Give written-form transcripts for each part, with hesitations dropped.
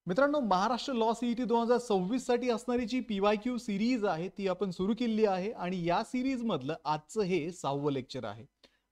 मित्रांनो, Maharashtra law CET 2026 साठी असणारी जी PYQ सिरीज आहे ती आपण सुरू केली आहे आणि या सिरीज मधलं आजचं हे 6वं लेक्चर आहे.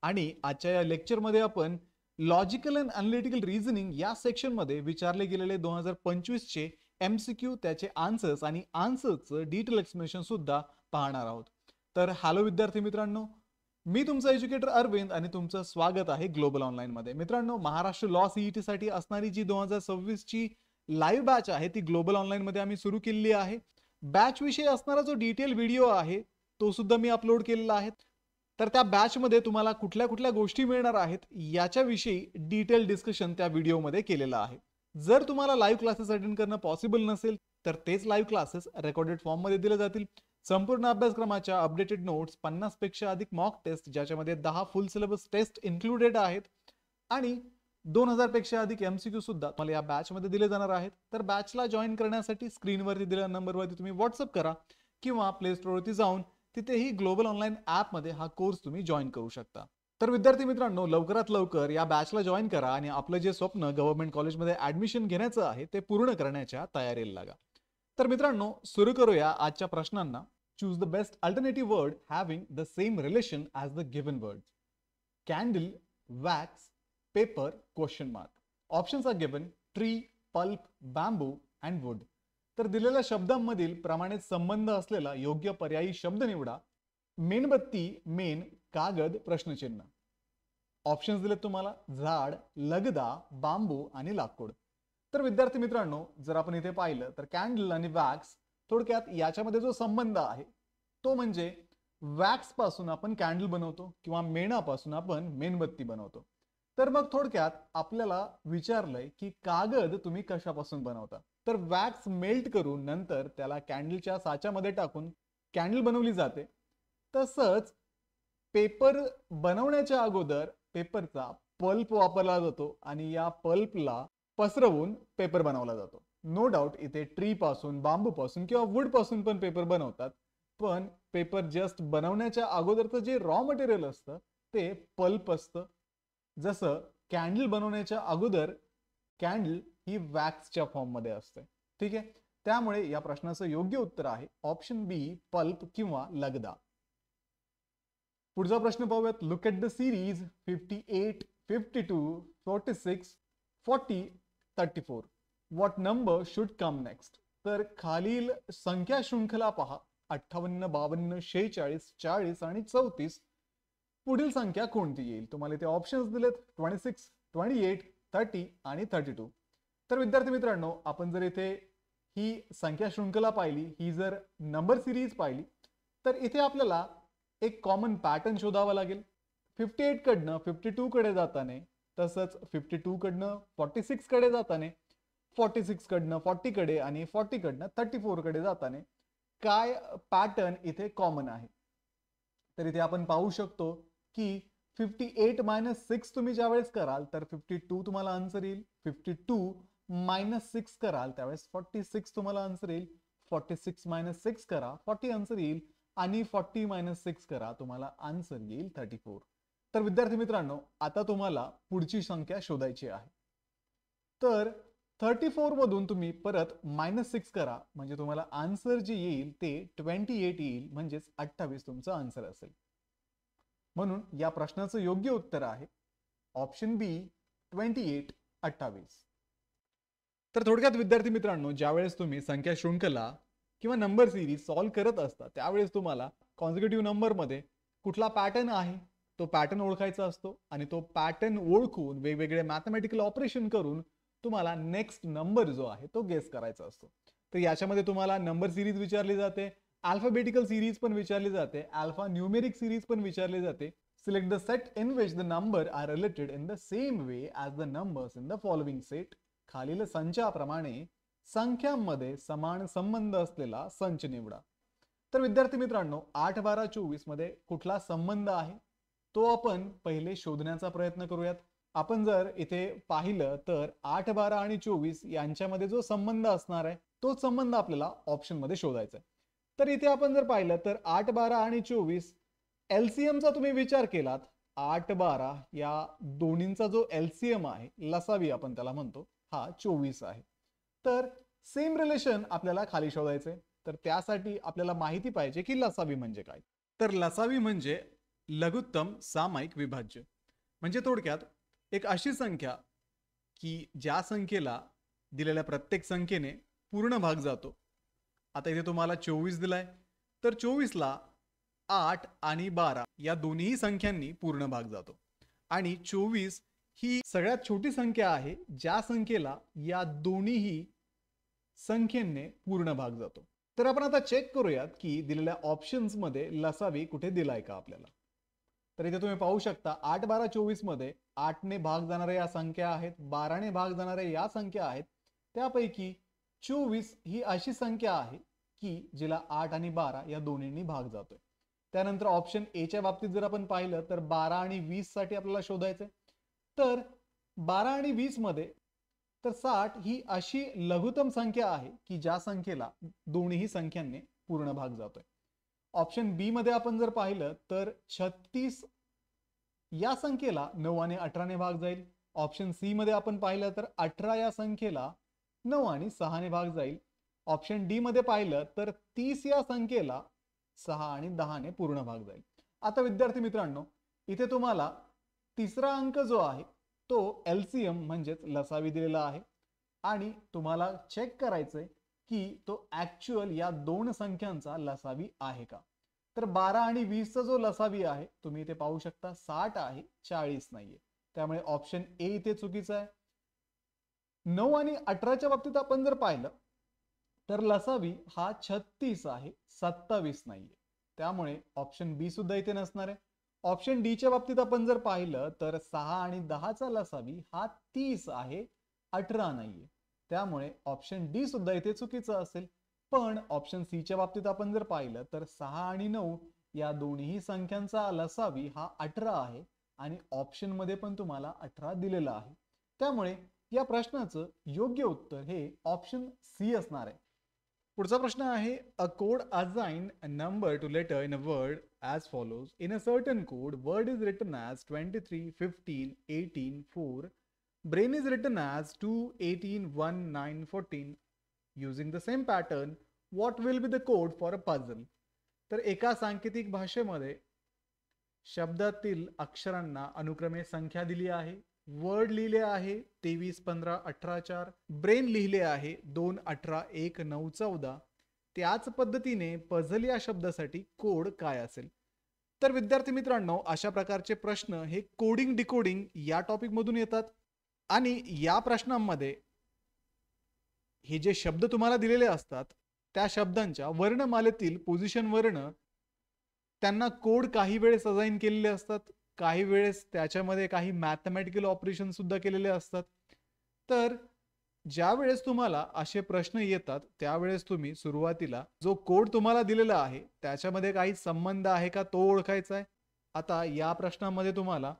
आणि आजच्या या लेक्चर मध्ये आपण लॉजिकल अँड अनालिटिकल रिझनिंग या सेक्शन मध्ये विचारले गेलेले 2025 चे MCQ, त्याचे आन्सर्स आणि आन्सर्सचं डिटेल एक्सप्लेनेशन सुद्धा पाहणार आहोत. तर हॅलो विद्यार्थी मित्रांनो, मी तुमचा एज्युकेटर अरविंद आणि तुमचं स्वागत आहे ग्लोबल ऑनलाईन मध्ये. मित्रांनो, महाराष्ट्र लॉ सीईटी साठी असणारी जी 2026 ची लाईव्ह बॅच आहे ती ग्लोबल ऑनलाईन मध्ये आम्ही सुरू केलेली आहे. बॅच विषयी असणारा जो डिटेल व्हिडिओ आहे तो सुद्धा मी अपलोड केलेला आहे. तर त्या बॅच मध्ये तुम्हाला कुठल्या कुठल्या गोष्टी मिळणार आहेत याच्याविषयी डिटेल डिस्कशन त्या व्हिडिओमध्ये केलेलं आहे. जर तुम्हाला लाईव्ह क्लासेस अटेंड करणं पॉसिबल नसेल तर तेच लाईव्ह क्लासेस रेकॉर्डेड फॉर्म मध्ये दिले जातील. संपूर्ण अभ्यासक्रमाच्या अपडेटेड नोट्स, 50 पेक्षा अधिक मॉक टेस्ट ज्याच्यामध्ये 10 फुल सिलेबस टेस्ट इन्क्लुडेड आहेत आणि 2000 पेक्षा अधिक MCQ सुद्धा तुम्हाला या बॅच मध्ये दिले जाणार आहेत. तर बॅचला जॉईन करण्यासाठी स्क्रीनवरती दिलेल्या नंबरवरती तुम्ही व्हॉट्सअप करा किंवा प्ले स्टोअरवरती जाऊन तिथेही ग्लोबल ऑनलाईन ऍप मध्ये हा कोर्स तुम्ही जॉईन करू शकता. तर विद्यार्थी मित्रांनो, लवकरात लवकर या बॅचला जॉईन करा आणि आपलं जे स्वप्न गव्हर्नमेंट कॉलेजमध्ये ऍडमिशन घेण्याचं आहे ते पूर्ण करण्याच्या तयारीला लागा. तर मित्रांनो, सुरू करूया आजच्या प्रश्नांना. Choose the best alternative word having the same relation as the given word. Candle, wax, paper, question mark. Options are given: tree, pulp, bamboo and wood. तर दिलेल्या शब्दांमधील प्रमाणित संबंध असलेला योग्य पर्यायी शब्द निवडा. मेणबत्ती, मेण, कागद, प्रश्नचिन्ह. ऑप्शन्स दिलेत तुम्हाला: झाड, लगदा, बांबू आणि लाकूड. तर विद्यार्थी मित्रांनो, जर आपण इथे पाहिलं तर कॅन्डल आणि वॅक्स, थोडक्यात याच्यामध्ये जो संबंध आहे तो म्हणजे वॅक्स पासून आपण कॅन्डल बनवतो किंवा मेणापासून आपण मेणबत्ती बनवतो. तर मग थोडक्यात आपल्याला विचारलंय की कागद तुम्ही कशापासून बनवता. तर वॅक्स मेल्ट करून नंतर त्याला कॅन्डलच्या साच्यामध्ये टाकून कॅन्डल बनवली जाते. तसंच पेपर बनवण्याच्या अगोदर पेपरचा पल्प वापरला जातो आणि या पल्पला पसरवून पेपर बनवला जातो. नो डाऊट इथे ट्री पासून, बांबू पासून किंवा वुड पासून पण पेपर बनवतात, पण पेपर जस्ट बनवण्याच्या अगोदरचं जे रॉ मटेरियल असतं ते पल्प असतं. जसं कॅन्डल बनवण्याच्या अगोदर कॅन्डल ही वॅक्सच्या फॉर्म मध्ये असते. ठीक आहे, त्यामुळे या प्रश्नाचं योग्य उत्तर आहे ऑप्शन बी, पल्प किंवा लगदा. पुढचा प्रश्न पाहूयात. Look at the series 58, 52, 46, 40, 34. What number should come next. तर खालील संख्या शृंखला पहा: 58, 52, 46, 40 आणि 34. पुढील संख्या कोणती येईल? तुम्हाला इथे ऑप्शन्स दिलेत: 26, 28, 30 आणि 32. तर विद्यार्थी मित्रांनो, आपण जर इथे ही संख्या शृंखला पाहिली, ही जर नंबर सिरीज पाहिली, तर इथे आपल्याला एक कॉमन पॅटर्न शोधावा लागेल. 58 कडनं 52 कडे जाताना, तसंच 52 कडनं 46 कडे जाताना, 46 कडनं 40 कडे आणि 40 कडनं 34 कडे जाताना काय पॅटर्न इथे कॉमन आहे. तर इथे आपण पाहू शकतो की 58 मायनस 6 तुम्ही ज्यावेळेस कराल तर 52 तुम्हाला आन्सर येईल. 52 मायनस 6 कराल त्यावेळेस 46 तुम्हाला आन्सर येईल. 46 मायनस 6 करा, 40 आन्सर येईल आणि 40 मायनस 6 करा, तुम्हाला आन्सर येईल 34. तर विद्यार्थी मित्रांनो, आता तुम्हाला पुढची संख्या शोधायची आहे. तर 34 मधून तुम्ही परत मायनस 6 करा, म्हणजे तुम्हाला आन्सर जे येईल ते 28 येईल, म्हणजेच 28 तुमचं आन्सर असेल. म्हणून या प्रश्नाचं योग्य उत्तर आहे ऑप्शन बी, 28, 28. तर थोडक्यात विद्यार्थी मित्रांनो, ज्यावेळेस तुम्ही संख्या शृंखला किंवा नंबर सिरीज सॉल्व्ह करत असता त्यावेळेस तुम्हाला कॉन्झिक्युटिव्ह नंबर मध्ये कुठला पॅटर्न आहे तो पॅटर्न ओळखायचा असतो आणि तो पॅटर्न ओळखून वेगवेगळे मॅथमॅटिकल ऑपरेशन करून तुम्हाला नेक्स्ट नंबर जो आहे तो गेस करायचा असतो. तर याच्यामध्ये तुम्हाला नंबर सिरीज विचारली जाते, अल्फाबेटिकल सिरीज पण विचारली जाते, अल्फा न्यूमेरिक सिरीज पण विचारली जाते. Select the set in which the number are related in the same way as the numbers in the following set. खालील संचाप्रमाणे संख्यांमध्ये समान संबंध असलेला संच निवडा. तर विद्यार्थी मित्रांनो, 8, 12, 24 मध्ये कुठला संबंध आहे तो आपण पहिले शोधण्याचा प्रयत्न करूयात. आपण जर इथे पाहिलं तर 8, 12 आणि 24 यांच्यामध्ये जो संबंध असणार आहे तोच संबंध आपल्याला ऑप्शन मध्ये शोधायचा आहे. तर इथे आपण जर पाहिलं तर 8, 12 आणि 24 LCM चा तुम्ही विचार केलात, 8, 12 या दोन्हींचा जो LCM आहे, लसावी आपण त्याला म्हणतो, हा 24 आहे. तर सेम रिलेशन आपल्याला खाली शोधायचे. तर त्यासाठी आपल्याला माहिती पाहिजे की लसावी म्हणजे काय. तर लसावी म्हणजे लघुत्तम सामायिक विभाज्य. म्हणजे थोडक्यात एक अशी संख्या की ज्या संख्येला दिलेल्या प्रत्येक संख्येने पूर्ण भाग जातो. आता इथे तुम्हाला 24 दिलाय, तर 24ला 8 आणि 12 या दोन्ही संख्यांनी पूर्ण भाग जातो. आणि 24 ही सगळ्यात छोटी संख्या आहे ज्या संख्येला या दोन्हीही संख्येने पूर्ण भाग जातो. तर आपण आता चेक करूयात की दिलेल्या ऑप्शन्स मध्ये लसावी कुठे दिलाय का आपल्याला. तर इथे तुम्ही पाहू शकता 8, 12, 24 मध्ये 8 ने भाग जाणाऱ्या या संख्या आहेत, 12 ने भाग जाणाऱ्या या संख्या आहेत. त्यापैकी 24 ही अशी संख्या आहे की जिला 8 आणि 12 या दोन्हींनी भाग जातोय. त्यानंतर ऑप्शन ए च्या बाबतीत जर आपण पाहिलं तर 12 आणि 20 साठी आपल्याला शोधायचंय. तर 12 आणि 20 मध्ये तर 60 ही अशी लघुत्तम संख्या आहे की ज्या संख्येला दोन्ही संख्यांनी पूर्ण भाग जातोय. ऑप्शन बी मध्ये आपण जर पाहिलं तर 36 या संख्येला 9 आणि 18 ने भाग जाईल. ऑप्शन सी मध्ये आपण पाहिलं तर 18 या संख्येला 9 आणि 6 ने भाग जाईल. ऑप्शन डी मध्ये पाहिलं तर 30 या संख्येला 6 आणि 10 ने पूर्ण भाग जाईल. आता विद्यार्थी मित्रांनो, इथे तुम्हाला तिसरा अंक जो आहे तो एलसीएम म्हणजेच लसावी दिलेला आहे आणि तुम्हाला चेक करायचंय की तो ऍक्च्युअल या दोन संख्यांचा लसावी आहे का. तर 12 आणि 20 चा जो लसावी आहे तुम्ही इथे पाहू शकता 60 आहे, 40 नाहीये. त्यामुळे ऑप्शन ए इथे चुकीचा आहे. 9 आणि 18च्या बाबतीत आपण जर पाहिलं तर लसावी हा 36 आहे, 27 नाहीये. त्यामुळे ऑप्शन बी सुद्धा इथे नसणार आहे. ऑप्शन डी च्या बाबतीत आपण जर पाहिलं तर 6 आणि 10 चा लसावी हा 30 आहे, 18 नाहीये. त्यामुळे ऑप्शन डी सुद्धा इथे चुकीचं असेल. पण ऑप्शन सी च्या बाबतीत आपण जर पाहिलं तर 6 आणि 9 या दोन्ही संख्यांचा लसावी हा 18 आहे आणि ऑप्शन मध्ये पण तुम्हाला 18 दिलेला आहे. त्यामुळे या प्रश्नाचं योग्य उत्तर हे ऑप्शन सी असणार आहे. पुढचा प्रश्न आहे a code assign a number to letter in a word as follows. In a certain code, word is written as 23, 15, 18, 4. Brain is written as 2, 18, 1, 9, 14. Using the same pattern, what will be the code for a puzzle? तर एका सांकेतिक भाषेमध्ये शब्दातील अक्षरांना अनुक्रमे संख्या दिली आहे. Word लिहिले आहे 23, 15, 18, 4. ब्रेन लिहिले आहे 2, 18, 1, 9, 14. त्याच पद्धतीने पझल या शब्दासाठी कोड काय असेल. तर विद्यार्थी मित्रांनो, अशा प्रकारचे प्रश्न हे कोडिंग डिकोडिंग या टॉपिक मधून येतात आणि या प्रश्नांमध्ये हे जे शब्द तुम्हाला दिलेले असतात त्या शब्दांच्या वर्णमालेतील पोझिशन वर्ण त्यांना कोड काही वेळेस असाइन केलेले असतात, काही वेळेस त्याच्यामध्ये काही मॅथमॅटिकल ऑपरेशन सुद्धा केलेले असतात. तर ज्या वेळेस तुम्हाला असे प्रश्न येतात त्यावेळेस तुम्ही सुरुवातीला जो कोड तुम्हाला दिलेला आहे त्याच्यामध्ये काही संबंध आहे का तो ओळखायचा आहे. आता या प्रश्नामध्ये तुम्हाला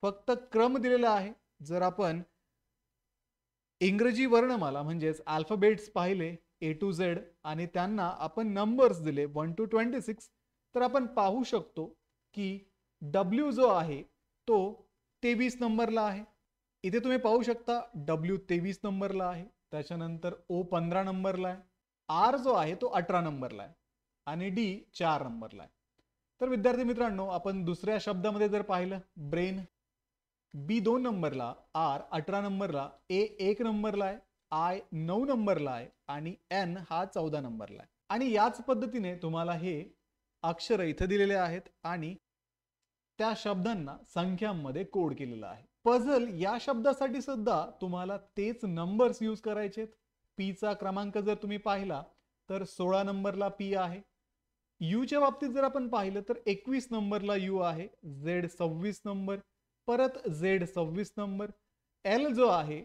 फक्त क्रम दिलेला आहे. जर आपण इंग्रजी वर्णमाला म्हणजेच अल्फाबेट्स पाहिले ए टू झेड आणि त्यांना आपण नंबर्स दिले 1 to 26 तर आपण पाहू शकतो की डब्ल्यू जो आहे तो 23 नंबरला आहे. इथे तुम्ही पाहू शकता डब्ल्यू 23 नंबरला आहे. त्याच्यानंतर ओ 15 नंबरला आहे. आर जो आहे तो 18 नंबरला आहे आणि डी 4 नंबरला आहे. तर विद्यार्थी मित्रांनो, आपण दुसऱ्या शब्दामध्ये जर पाहिलं ब्रेन बी 2 नंबरला, आर 18 नंबरला, ए 1 नंबरला आहे, आय 9 नंबरला आहे आणि एन हा 14 नंबरला आहे. आणि याच पद्धतीने तुम्हाला हे अक्षर इथे दिलेले आहेत आणि त्या शब्दांना संख्यांमध्ये कोड केलेला आहे. पझल या शब्दासाठी सुद्धा तुम्हाला तेच नंबर्स यूज करायचे. पी चा क्रमांक जर तुम्ही पाहिला तर 16 नंबरला पी आहे. यू च्या बाबतीत जर आपण पाहिलं तर 21 नंबरला यू आहे. झेड 26 नंबर, परत झेड 26 नंबर. एल जो आहे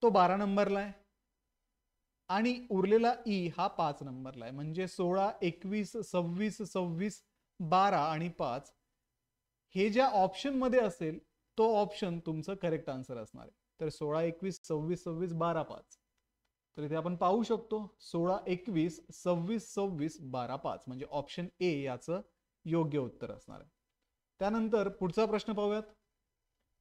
तो 12 नंबरला आहे आणि उरलेला ई हा 5 नंबरला आहे. म्हणजे 16, 21, 26, 26, 12 आणि 5 हे ज्या ऑप्शन मध्ये असेल तो ऑप्शन तुमचं करेक्ट आन्सर असणार आहे. तर 16, 21, 26, 26, 12, 5. तर इथे आपण पाहू शकतो 16, 21, 26, 26, 12, 5 म्हणजे ऑप्शन ए याचं योग्य उत्तर असणार आहे. त्यानंतर पुढचा प्रश्न पाहूयात.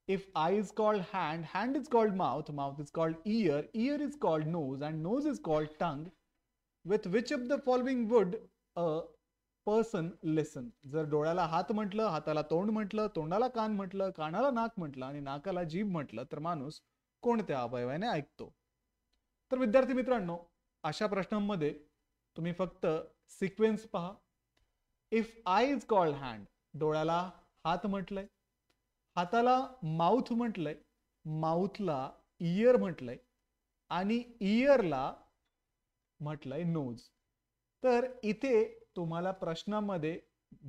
If eye is called hand, hand is called mouth, mouth is called ear, ear is called nose, and nose is called tongue. With which of the following would a person listen? जर डोळ्याला हात म्हटलं, हाताला तोंड म्हटलं, तोंडाला कान म्हटलं, कानाला नाक म्हटलं आणि नाकाला जीभ म्हटलं तर माणूस कोणत्या अवयवाने ऐकतो? तर विद्यार्थी मित्रांनो, अशा प्रश्नांमध्ये तुम्ही फक्त सिक्वेन्स पहा. If I is called hand, डोळ्याला हात म्हटलंय, हाताला माउथ म्हटलंय, माउथला इयर म्हटलंय आणि इयरला म्हटलंय नोज. तर इथे तुम्हाला प्रश्नामध्ये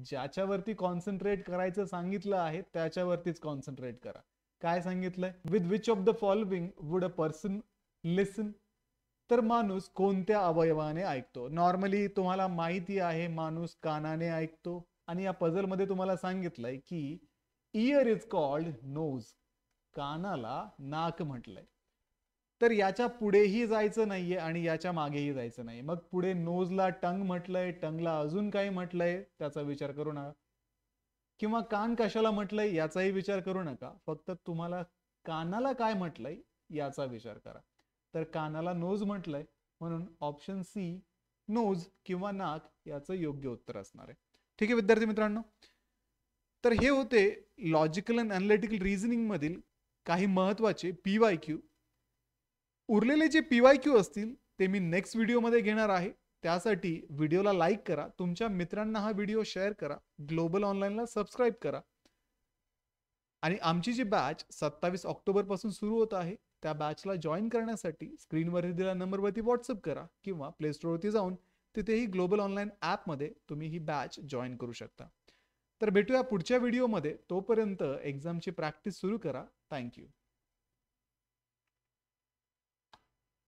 ज्याच्यावरती कॉन्सन्ट्रेट करायचं सांगितलं आहे त्याच्यावरतीच कॉन्सन्ट्रेट करा. काय सांगितलंय? With which of the following would a person listen? तर माणूस कोणत्या अवयवाने ऐकतो? नॉर्मली तुम्हाला माहिती आहे माणूस कानाने ऐकतो आणि या पझल मध्ये तुम्हाला सांगितलंय की इयर इज कॉल्ड नोज, कानाला नाक म्हटलंय. तर याच्या पुढेही जायचं नाहीये आणि याच्या मागेही जायचं नाही. मग पुढे नोजला टंग म्हटलंय, टंगला अजून काही म्हटलंय त्याचा विचार करू नका, किंवा कान कशाला म्हटलंय याचाही विचार करू नका. फक्त तुम्हाला कानाला काय म्हटलंय याचा विचार करा. तर कानाला नोज म्हटलंय म्हणून ऑप्शन सी नोज किंवा नाक याचं योग्य उत्तर असणार आहे. ठीक आहे विद्यार्थी मित्रांनो, तर हे होते लॉजिकल अँड अनालिटिकल रिझनिंग मधील काही महत्वाचे PYQ. उरलेले जे PYQ असतील ते मी नेक्स्ट व्हिडिओमध्ये घेणार आहे. त्यासाठी व्हिडिओला लाईक करा, तुमच्या मित्रांना हा व्हिडिओ शेअर करा, ग्लोबल ऑनलाईनला सबस्क्राईब करा आणि आमची जी बॅच 27 ऑक्टोबर पासून सुरू होत आहे त्या बॅचला जॉईन करण्यासाठी स्क्रीनवर दिलेल्या नंबरवरती व्हॉट्सअप करा किंवा प्ले स्टोअरवरती जाऊन तिथेही ग्लोबल ऑनलाईन ॲपमध्ये तुम्ही ही बॅच जॉईन करू शकता. तर भेटूया पुढच्या व्हिडिओमध्ये. तोपर्यंत एक्झामची प्रॅक्टिस सुरू करा. थँक्यू.